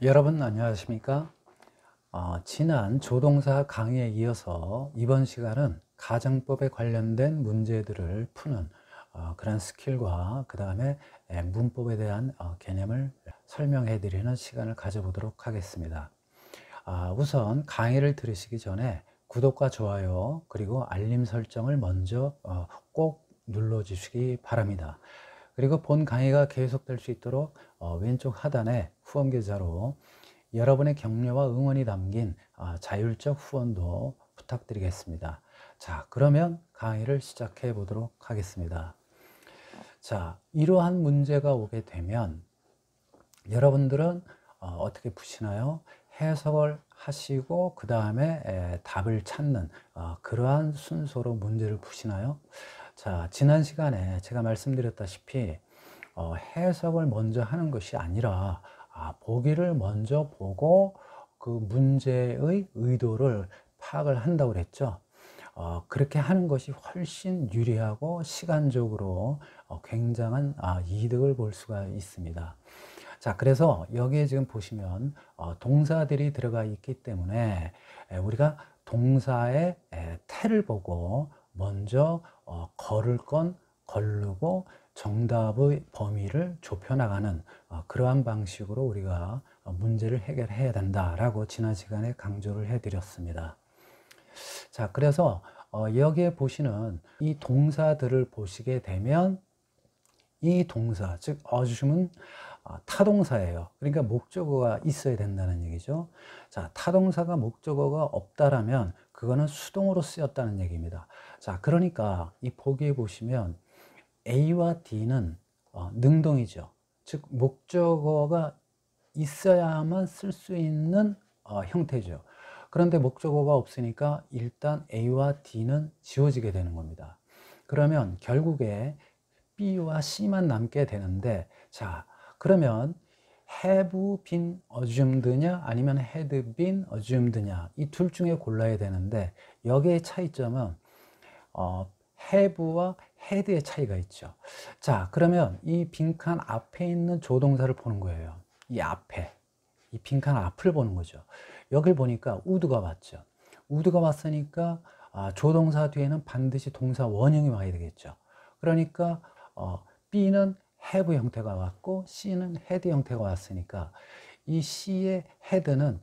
여러분 안녕하십니까? 지난 조동사 강의에 이어서 이번 시간은 가정법에 관련된 문제들을 푸는 그런 스킬과 그 다음에 문법에 대한 개념을 설명해 드리는 시간을 가져보도록 하겠습니다. 우선 강의를 들으시기 전에 구독과 좋아요 그리고 알림 설정을 먼저 꼭 눌러 주시기 바랍니다. 그리고 본 강의가 계속될 수 있도록 왼쪽 하단에 후원 계좌로 여러분의 격려와 응원이 담긴 자율적 후원도 부탁드리겠습니다. 자, 그러면 강의를 시작해 보도록 하겠습니다. 자, 이러한 문제가 오게 되면 여러분들은 어떻게 푸시나요? 해석을 하시고 그 다음에 답을 찾는 그러한 순서로 문제를 푸시나요? 자, 지난 시간에 제가 말씀드렸다시피 해석을 먼저 하는 것이 아니라 보기를 먼저 보고 그 문제의 의도를 파악을 한다고 그랬죠. 그렇게 하는 것이 훨씬 유리하고 시간적으로 굉장한 이득을 볼 수가 있습니다. 자, 그래서 여기에 지금 보시면 동사들이 들어가 있기 때문에 우리가 동사의 태를 보고 먼저 걸을 건 걸르고 정답의 범위를 좁혀나가는 그러한 방식으로 우리가 문제를 해결해야 된다라고 지난 시간에 강조를 해드렸습니다. 자, 그래서 여기에 보시는 이 동사들을 보시게 되면 이 동사, 즉 assume은 타동사예요. 그러니까 목적어가 있어야 된다는 얘기죠. 자, 타동사가 목적어가 없다라면 그거는 수동으로 쓰였다는 얘기입니다. 자, 그러니까 이 보기에 보시면 A와 D는 능동이죠. 즉 목적어가 있어야만 쓸 수 있는 형태죠. 그런데 목적어가 없으니까 일단 A와 D는 지워지게 되는 겁니다. 그러면 결국에 B와 C만 남게 되는데, 자, 그러면 have been assumed냐 아니면 had been assumed냐 이 둘 중에 골라야 되는데 여기의 차이점은 have와 had의 차이가 있죠. 자, 그러면 이 빈칸 앞에 있는 조동사를 보는 거예요. 이 앞에 이 빈칸 앞을 보는 거죠. 여길 보니까 would가 왔죠. would가 왔으니까 조동사 뒤에는 반드시 동사 원형이 와야 되겠죠. 그러니까 B는 have 형태가 왔고 C는 had 형태가 왔으니까 이 C의 had는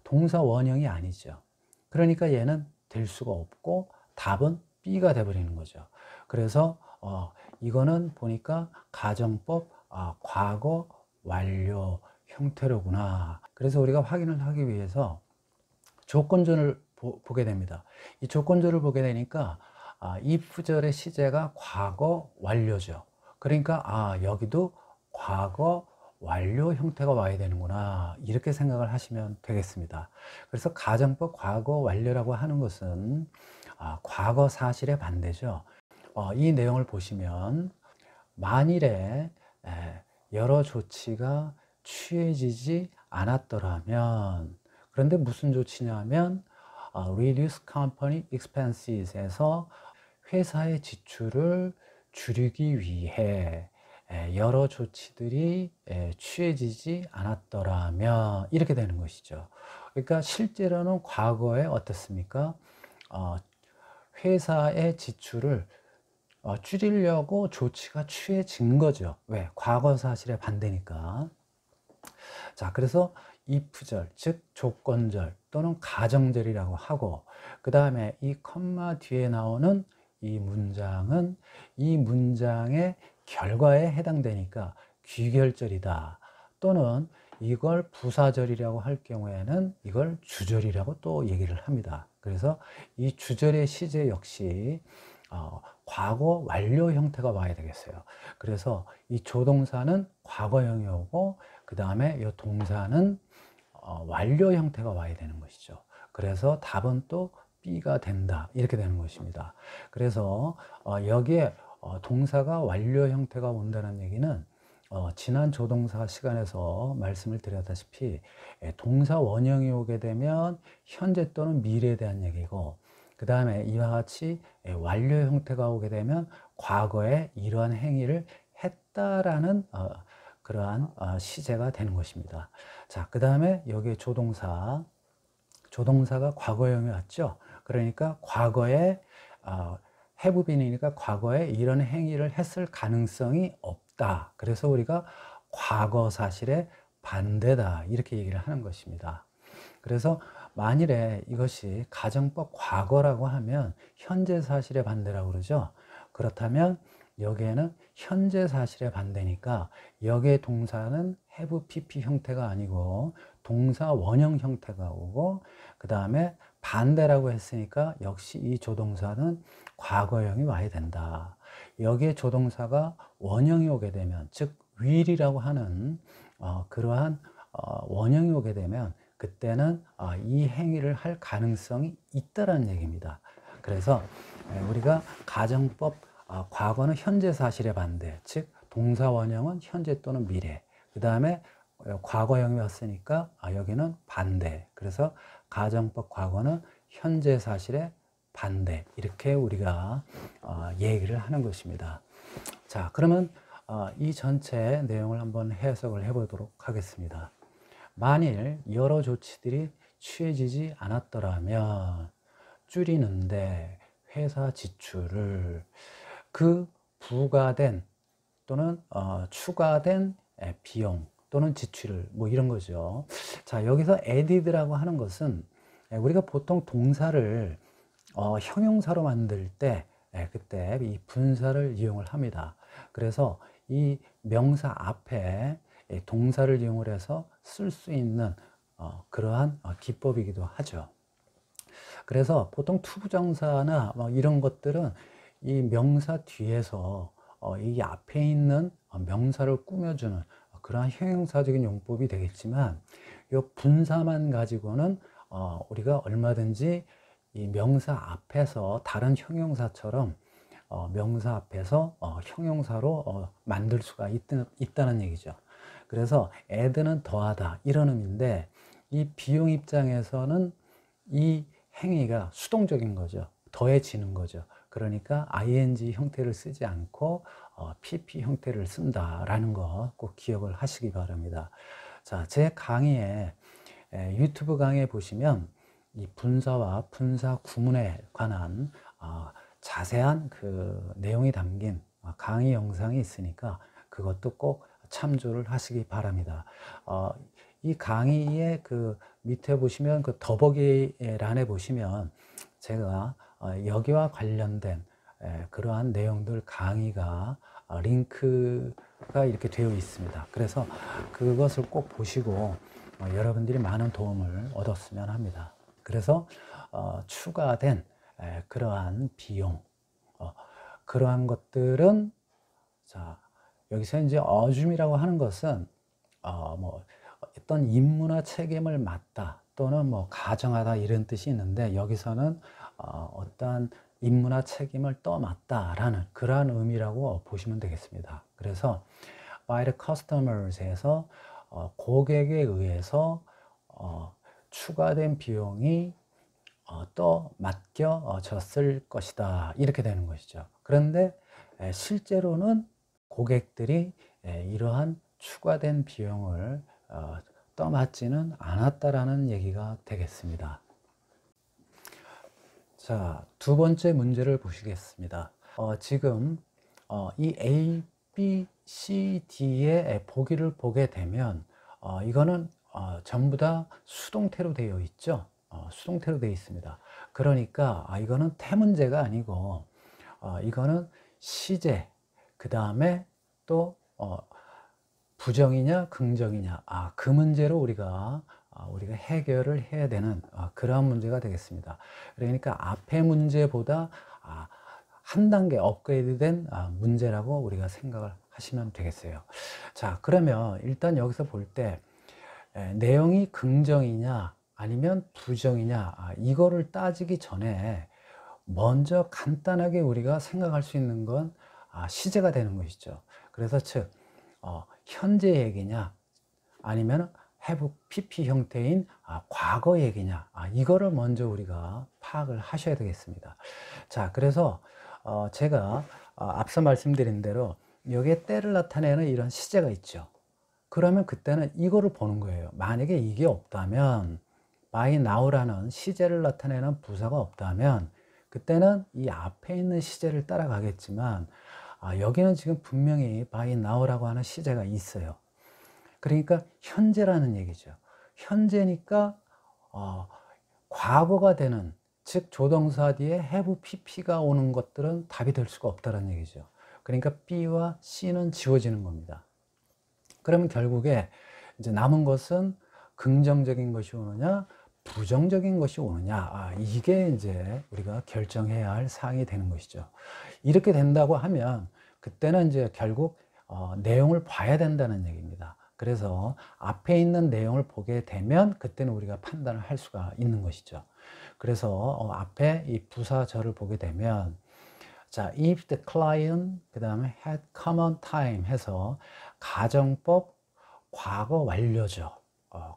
동사 원형이 아니죠. 그러니까 얘는 될 수가 없고 답은 B가 돼버리는 거죠. 그래서 이거는 보니까 가정법 과거 완료 형태로구나. 그래서 우리가 확인을 하기 위해서 조건절을 보게 됩니다. 이 조건절을 보게 되니까 if절의 시제가 과거 완료죠. 그러니까 여기도 과거 완료 형태가 와야 되는구나, 이렇게 생각을 하시면 되겠습니다. 그래서 가정법 과거 완료라고 하는 것은 과거 사실의 반대죠. 이 내용을 보시면 만일에 여러 조치가 취해지지 않았더라면, 그런데 무슨 조치냐면 reduce company expenses에서 회사의 지출을 줄이기 위해 여러 조치들이 취해지지 않았더라면 이렇게 되는 것이죠. 그러니까 실제로는 과거에 어떻습니까? 회사의 지출을 줄이려고 조치가 취해진 거죠. 왜? 과거 사실의 반대니까. 자, 그래서 if절, 즉 조건절 또는 가정절이라고 하고, 그 다음에 이 컴마 뒤에 나오는 이 문장은 이 문장의 결과에 해당되니까 귀결절이다, 또는 이걸 부사절이라고 할 경우에는 이걸 주절이라고 또 얘기를 합니다. 그래서 이 주절의 시제 역시 과거 완료 형태가 와야 되겠어요. 그래서 이 조동사는 과거형이 오고 그 다음에 이 동사는 완료 형태가 와야 되는 것이죠. 그래서 답은 또 B가 된다, 이렇게 되는 것입니다. 그래서 여기에 동사가 완료 형태가 온다는 얘기는 지난 조동사 시간에서 말씀을 드렸다시피 동사 원형이 오게 되면 현재 또는 미래에 대한 얘기고, 그 다음에 이와 같이 완료 형태가 오게 되면 과거에 이러한 행위를 했다라는 그러한 시제가 되는 것입니다. 자, 그 다음에 여기에 조동사가 과거형이 왔죠. 그러니까 과거에 have been이니까 과거에 이런 행위를 했을 가능성이 없다. 그래서 우리가 과거 사실의 반대다 이렇게 얘기를 하는 것입니다. 그래서 만일에 이것이 가정법 과거라고 하면 현재 사실의 반대라고 그러죠. 그렇다면 여기에는 현재 사실의 반대니까 여기에 동사는 have pp 형태가 아니고 동사 원형 형태가 오고 그 다음에 반대라고 했으니까 역시 이 조동사는 과거형이 와야 된다. 여기에 조동사가 원형이 오게 되면 즉 will이라고 하는 그러한 원형이 오게 되면 그때는 이 행위를 할 가능성이 있다라는 얘기입니다. 그래서 우리가 가정법 과거는 현재 사실의 반대, 즉 동사 원형은 현재 또는 미래, 그 다음에 과거형이 왔으니까 여기는 반대. 그래서 가정법 과거는 현재 사실의 반대, 이렇게 우리가 얘기를 하는 것입니다. 자, 그러면 이 전체 내용을 한번 해석을 해보도록 하겠습니다. 만일 여러 조치들이 취해지지 않았더라면 줄이는데 회사 지출을 그 부과된 또는 추가된 비용 또는 지출을 뭐 이런 거죠. 자, 여기서 added라고 하는 것은 우리가 보통 동사를 형용사로 만들 때 그때 이 분사를 이용을 합니다. 그래서 이 명사 앞에 동사를 이용을 해서 쓸 수 있는 그러한 기법이기도 하죠. 그래서 보통 투부정사나 이런 것들은 이 명사 뒤에서 이 앞에 있는 명사를 꾸며주는 그러한 형용사적인 용법이 되겠지만 이 분사만 가지고는 우리가 얼마든지 이 명사 앞에서 다른 형용사처럼 명사 앞에서 형용사로 만들 수가 있다는 얘기죠. 그래서 add는 더하다 이런 의미인데 이 비용 입장에서는 이 행위가 수동적인 거죠. 더해지는 거죠. 그러니까 ing 형태를 쓰지 않고 pp 형태를 쓴다라는 거 꼭 기억을 하시기 바랍니다. 자, 제 강의에 유튜브 강의에 보시면 이 분사와 분사 구문에 관한 자세한 그 내용이 담긴 강의 영상이 있으니까 그것도 꼭 참조를 하시기 바랍니다. 이 강의의 그 밑에 보시면 그 더보기란에 보시면 제가 여기와 관련된 그러한 내용들 강의가 링크가 이렇게 되어 있습니다. 그래서 그것을 꼭 보시고 여러분들이 많은 도움을 얻었으면 합니다. 그래서 추가된 그러한 비용, 그러한 것들은 자, 여기서 이제 어줌이라고 하는 것은 뭐 어떤 임무나 책임을 맡다 또는 뭐 가정하다 이런 뜻이 있는데 여기서는 어떠한 임무나 책임을 떠맡다라는 그러한 의미라고 보시면 되겠습니다. 그래서 by the customers에서 고객에 의해서 추가된 비용이 맡겨졌을 것이다 이렇게 되는 것이죠. 그런데 실제로는 고객들이 이러한 추가된 비용을 떠맡지는 않았다라는 얘기가 되겠습니다. 자, 두 번째 문제를 보시겠습니다. 지금 이 A, B, C, D의 보기를 보게 되면 이거는 전부 다 수동태로 되어 있죠. 수동태로 되어 있습니다. 그러니까 이거는 태문제가 아니고 이거는 시제, 그 다음에 또 부정이냐 긍정이냐 그 문제로 우리가 해결을 해야 되는 그러한 문제가 되겠습니다. 그러니까 앞의 문제보다 한 단계 업그레이드된 문제라고 우리가 생각을 하시면 되겠어요. 자, 그러면 일단 여기서 볼 때 내용이 긍정이냐 아니면 부정이냐 이거를 따지기 전에 먼저 간단하게 우리가 생각할 수 있는 건 시제가 되는 것이죠. 그래서 즉 현재 얘기냐 아니면 have pp 형태인 과거 얘기냐 이거를 먼저 우리가 파악을 하셔야 되겠습니다. 자, 그래서 제가 앞서 말씀드린 대로 여기에 때를 나타내는 이런 시제가 있죠. 그러면 그때는 이거를 보는 거예요. 만약에 이게 없다면, by now라는 시제를 나타내는 부사가 없다면 그때는 이 앞에 있는 시제를 따라가겠지만, 여기는 지금 분명히 by now라고 하는 시제가 있어요. 그러니까 현재라는 얘기죠. 현재니까 과거가 되는, 즉 조동사 뒤에 have pp가 오는 것들은 답이 될 수가 없다는 얘기죠. 그러니까 B와 C는 지워지는 겁니다. 그러면 결국에 이제 남은 것은 긍정적인 것이 오느냐, 부정적인 것이 오느냐, 이게 이제 우리가 결정해야 할 사항이 되는 것이죠. 이렇게 된다고 하면 그때는 이제 결국 내용을 봐야 된다는 얘기입니다. 그래서 앞에 있는 내용을 보게 되면 그때는 우리가 판단을 할 수가 있는 것이죠. 그래서 앞에 이 부사절을 보게 되면, 자, if the client, 그 다음에 had come on time 해서 가정법 과거 완료죠.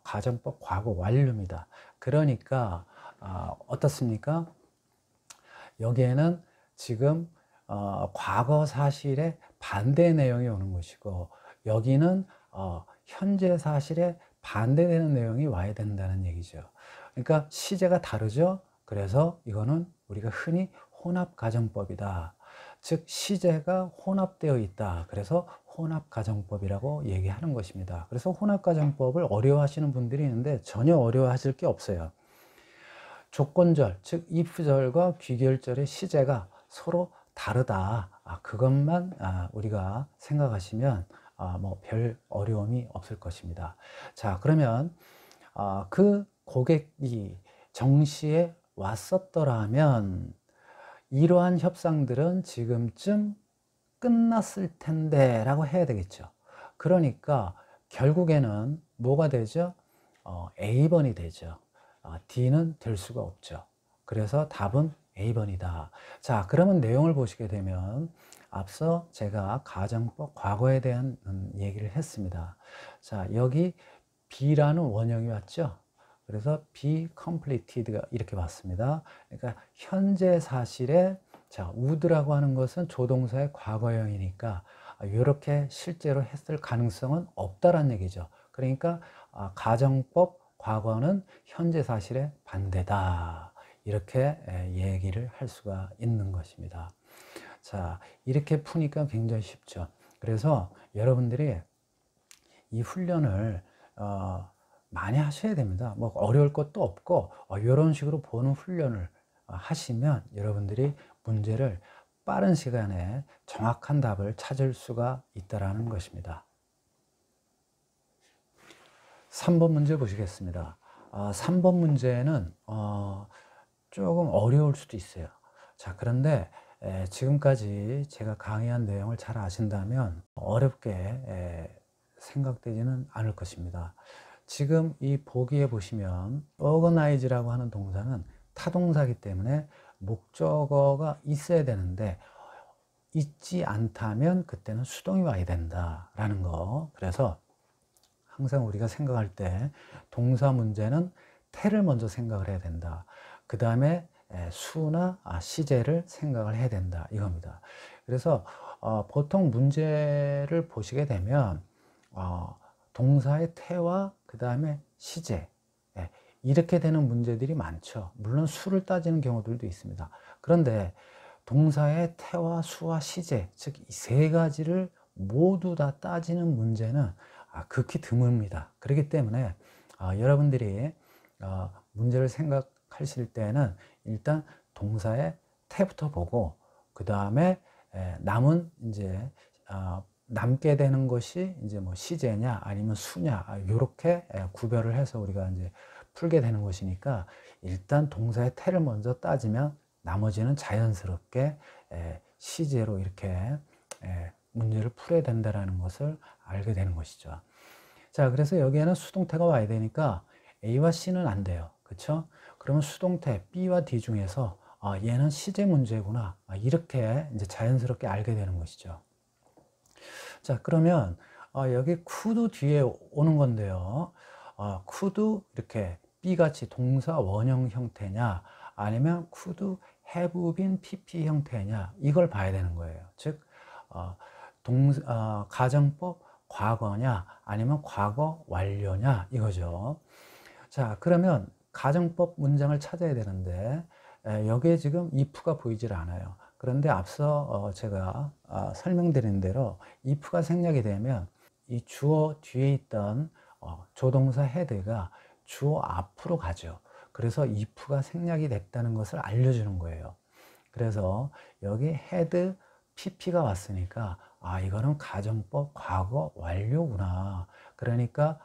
가정법 과거 완료입니다. 그러니까 어떻습니까? 여기에는 지금 과거 사실의 반대 내용이 오는 것이고, 여기는 현재 사실에 반대되는 내용이 와야 된다는 얘기죠. 그러니까 시제가 다르죠. 그래서 이거는 우리가 흔히 혼합가정법이다. 즉 시제가 혼합되어 있다. 그래서 혼합가정법이라고 얘기하는 것입니다. 그래서 혼합가정법을 어려워하시는 분들이 있는데 전혀 어려워하실 게 없어요. 조건절, 즉 if절과 귀결절의 시제가 서로 다르다. 그것만 우리가 생각하시면 뭐 별 어려움이 없을 것입니다. 자, 그러면 그 고객이 정시에 왔었더라면 이러한 협상들은 지금쯤 끝났을 텐데 라고 해야 되겠죠. 그러니까 결국에는 뭐가 되죠? A번이 되죠. D는 될 수가 없죠. 그래서 답은 A번이다. 자, 그러면 내용을 보시게 되면 앞서 제가 가정법 과거에 대한 얘기를 했습니다. 자, 여기 B라는 원형이 왔죠. 그래서 be completed가 이렇게 왔습니다. 그러니까 현재 사실에, 자, would라고 하는 것은 조동사의 과거형이니까 이렇게 실제로 했을 가능성은 없다라는 얘기죠. 그러니까 가정법 과거는 현재 사실의 반대다. 이렇게 얘기를 할 수가 있는 것입니다. 자, 이렇게 푸니까 굉장히 쉽죠. 그래서 여러분들이 이 훈련을 많이 하셔야 됩니다. 뭐 어려울 것도 없고 이런 식으로 보는 훈련을 하시면 여러분들이 문제를 빠른 시간에 정확한 답을 찾을 수가 있다는 것입니다. 3번 문제 보시겠습니다. 3번 문제는 조금 어려울 수도 있어요. 자, 그런데 지금까지 제가 강의한 내용을 잘 아신다면 어렵게 생각되지는 않을 것입니다. 지금 이 보기에 보시면 organize라고 하는 동사는 타동사이기 때문에 목적어가 있어야 되는데 있지 않다면 그때는 수동이 와야 된다라는 거. 그래서 항상 우리가 생각할 때 동사 문제는 태를 먼저 생각을 해야 된다. 그 다음에 수나 시제를 생각을 해야 된다 이겁니다. 그래서 보통 문제를 보시게 되면 동사의 태와 그 다음에 시제, 이렇게 되는 문제들이 많죠. 물론 수를 따지는 경우들도 있습니다. 그런데 동사의 태와 수와 시제, 즉 이 세 가지를 모두 다 따지는 문제는 극히 드뭅니다. 그렇기 때문에 여러분들이 문제를 생각하실 때는 일단 동사의 태부터 보고 그 다음에 남은 이제 남게 되는 것이 이제 뭐 시제냐 아니면 수냐 이렇게 구별을 해서 우리가 이제 풀게 되는 것이니까 일단 동사의 태를 먼저 따지면 나머지는 자연스럽게 시제로 이렇게 문제를 풀어야 된다는 것을 알게 되는 것이죠. 자, 그래서 여기에는 수동태가 와야 되니까 A와 C는 안 돼요. 그렇죠? 그러면 수동태 B와 D 중에서 얘는 시제 문제구나. 이렇게 이제 자연스럽게 알게 되는 것이죠. 자, 그러면 여기 could 뒤에 오는 건데요. could 이렇게 B같이 동사 원형 형태냐 아니면 could have been PP 형태냐 이걸 봐야 되는 거예요. 즉 가정법 과거냐 아니면 과거 완료냐 이거죠. 자, 그러면 가정법 문장을 찾아야 되는데 여기에 지금 if가 보이질 않아요. 그런데 앞서 제가 설명드린 대로 if가 생략이 되면 이 주어 뒤에 있던 조동사 head가 주어 앞으로 가죠. 그래서 if가 생략이 됐다는 것을 알려주는 거예요. 그래서 여기 had pp가 왔으니까 이거는 가정법 과거 완료구나. 그러니까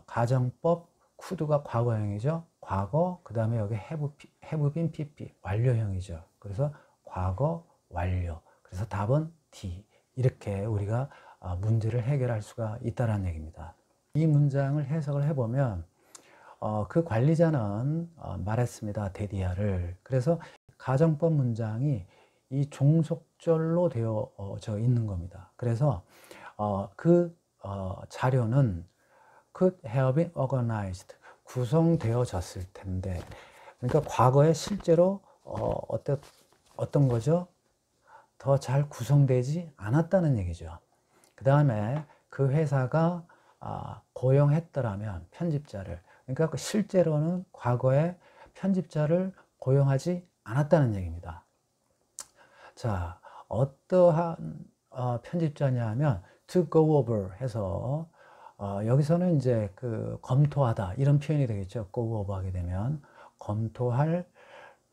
가정법 could가 과거형이죠. 과거, 그 다음에 여기 have been pp 완료형이죠. 그래서 과거 완료. 그래서 답은 D. 이렇게 우리가 문제를 해결할 수가 있다는 얘기입니다. 이 문장을 해석을 해보면 그 관리자는 말했습니다. 데디아를. 그래서 가정법 문장이 이 종속절로 되어져 있는 겁니다. 그래서 그 자료는 could have been organized, 구성되어졌을 텐데, 그러니까 과거에 실제로 어떤 거죠? 더 잘 구성되지 않았다는 얘기죠. 그 다음에 그 회사가 고용했더라면 편집자를, 그러니까 실제로는 과거에 편집자를 고용하지 않았다는 얘기입니다. 자, 어떠한 편집자냐 하면 to go over 해서 여기서는 이제 그 검토하다 이런 표현이 되겠죠. go over 하게 되면 검토할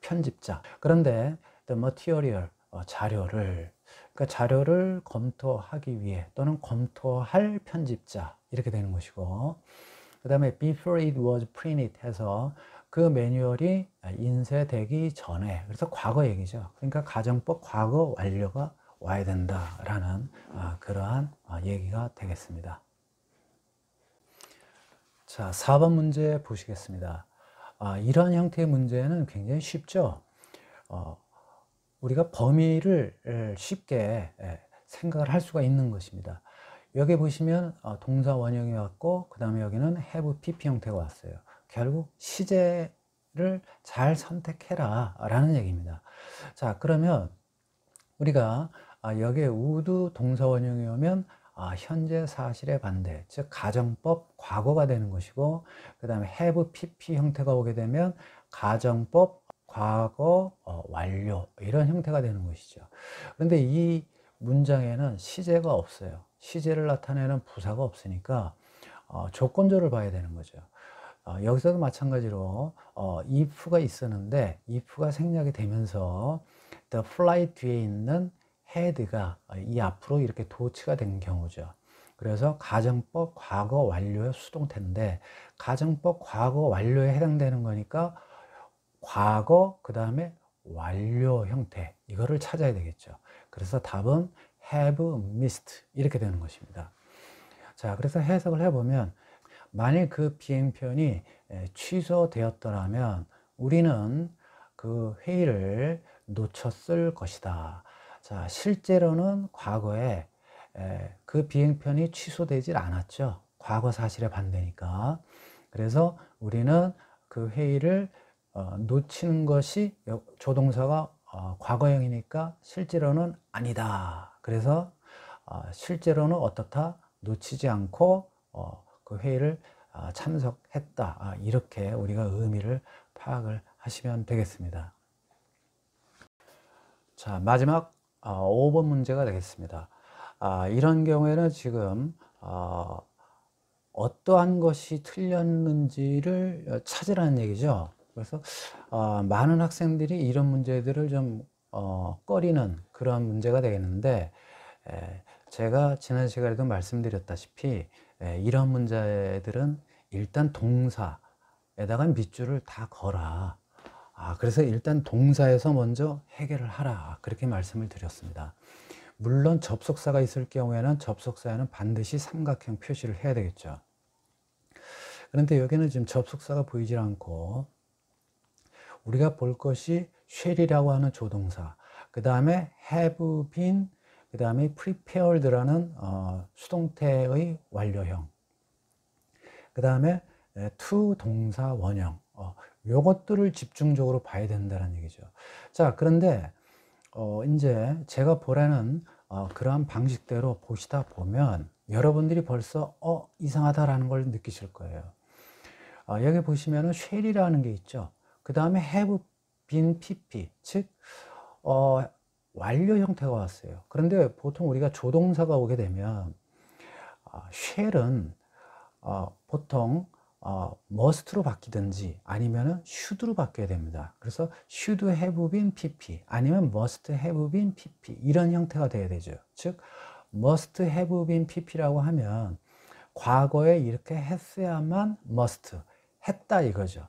편집자. 그런데 the material 자료를, 그러니까 자료를 검토하기 위해 또는 검토할 편집자 이렇게 되는 것이고, 그 다음에 before it was printed 해서 그 매뉴얼이 인쇄되기 전에, 그래서 과거 얘기죠. 그러니까 가정법 과거 완료가 와야 된다라는 그러한 얘기가 되겠습니다. 자, 4번 문제 보시겠습니다. 이런 형태의 문제는 굉장히 쉽죠. 우리가 범위를 쉽게 생각을 할 수가 있는 것입니다. 여기 보시면 동사 원형이 왔고, 그 다음에 여기는 have pp 형태가 왔어요. 결국 시제를 잘 선택해라 라는 얘기입니다. 자, 그러면 우리가 여기에 would 동사 원형이 오면 현재 사실의 반대, 즉 가정법 과거가 되는 것이고, 그 다음에 have pp 형태가 오게 되면 가정법 과거 완료 이런 형태가 되는 것이죠. 그런데 이 문장에는 시제가 없어요. 시제를 나타내는 부사가 없으니까 조건조를 봐야 되는 거죠. 여기서도 마찬가지로 if가 있었는데 if가 생략이 되면서 the fly 뒤에 있는 had가 이 앞으로 이렇게 도치가 된 경우죠. 그래서 가정법 과거 완료의 수동태인데, 가정법 과거 완료에 해당되는 거니까 과거 그 다음에 완료 형태 이거를 찾아야 되겠죠. 그래서 답은 have missed 이렇게 되는 것입니다. 자, 그래서 해석을 해보면 만일 그 비행편이 취소되었더라면 우리는 그 회의를 놓쳤을 것이다. 자, 실제로는 과거에 그 비행편이 취소되질 않았죠. 과거 사실에 반대니까. 그래서 우리는 그 회의를 놓치는 것이 조동사가 과거형이니까 실제로는 아니다. 그래서 실제로는 어떻다? 놓치지 않고 그 회의를 참석했다. 이렇게 우리가 의미를 파악을 하시면 되겠습니다. 자, 마지막 5번 문제가 되겠습니다. 이런 경우에는 지금 어떠한 것이 틀렸는지를 찾으라는 얘기죠. 그래서 많은 학생들이 이런 문제들을 좀 꺼리는 그런 문제가 되겠는데, 제가 지난 시간에도 말씀드렸다시피 이런 문제들은 일단 동사에다가 밑줄을 다 걸어. 그래서 일단 동사에서 먼저 해결을 하라. 그렇게 말씀을 드렸습니다. 물론 접속사가 있을 경우에는 접속사에는 반드시 삼각형 표시를 해야 되겠죠. 그런데 여기는 지금 접속사가 보이질 않고 우리가 볼 것이 shall이라고 하는 조동사, 그 다음에 have been, 그 다음에 prepared라는 수동태의 완료형, 그 다음에 to 동사 원형, 요것들을 집중적으로 봐야 된다는 얘기죠. 자, 그런데 이제 제가 보라는 그러한 방식대로 보시다 보면 여러분들이 벌써 이상하다라는 걸 느끼실 거예요. 여기 보시면은 shall이라는 게 있죠. 그 다음에 have been pp, 즉 완료 형태가 왔어요. 그런데 보통 우리가 조동사가 오게 되면 shall은 보통 must로 바뀌든지 아니면은 should로 바뀌어야 됩니다. 그래서 should have been pp 아니면 must have been pp 이런 형태가 돼야 되죠. 즉 must have been pp라고 하면 과거에 이렇게 했어야만 must 했다 이거죠.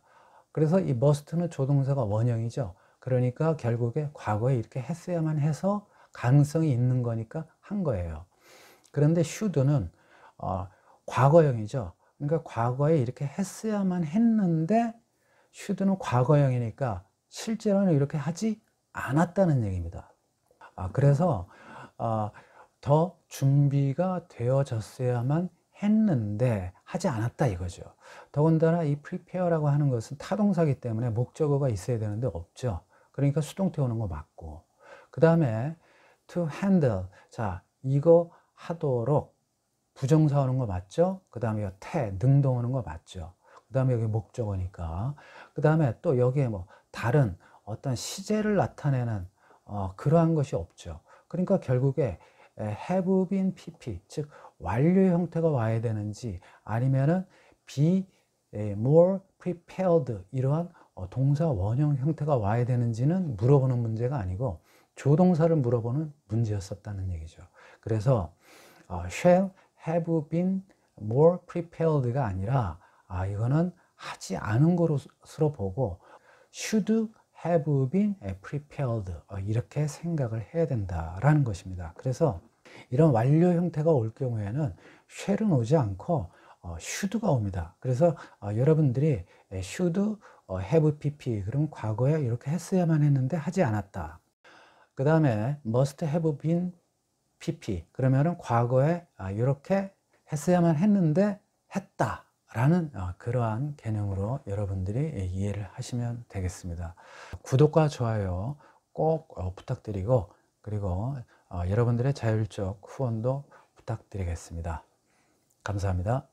그래서 이 must는 조동사가 원형이죠. 그러니까 결국에 과거에 이렇게 했어야만 해서 가능성이 있는 거니까 한 거예요. 그런데 should는 과거형이죠. 그러니까 과거에 이렇게 했어야만 했는데 should는 과거형이니까 실제로는 이렇게 하지 않았다는 얘기입니다. 그래서 더 준비가 되어졌어야만 했는데 하지 않았다 이거죠. 더군다나 이 prepare라고 하는 것은 타동사이기 때문에 목적어가 있어야 되는데 없죠. 그러니까 수동태 오는 거 맞고, 그 다음에 to handle, 자 이거 하도록 부정사 오는 거 맞죠? 그 다음에 능동 오는 거 맞죠? 그 다음에 여기 목적어니까. 그 다음에 또 여기에 뭐 다른 어떤 시제를 나타내는 그러한 것이 없죠. 그러니까 결국에 have been pp, 즉 완료 형태가 와야 되는지 아니면은 be more prepared 이러한 동사 원형 형태가 와야 되는지는 물어보는 문제가 아니고 조동사를 물어보는 문제였었다는 얘기죠. 그래서 shall have been more prepared가 아니라 이거는 하지 않은 것으로 보고 should have been prepared 이렇게 생각을 해야 된다라는 것입니다. 그래서 이런 완료 형태가 올 경우에는 shall은 오지 않고 should가 옵니다. 그래서 여러분들이 should have pp 그럼 과거에 이렇게 했어야만 했는데 하지 않았다. 그 다음에 must have been pp 그러면은 과거에 이렇게 했어야만 했는데 했다 라는 그러한 개념으로 여러분들이 이해를 하시면 되겠습니다. 구독과 좋아요 꼭 부탁드리고, 그리고 여러분들의 자율적 후원도 부탁드리겠습니다. 감사합니다.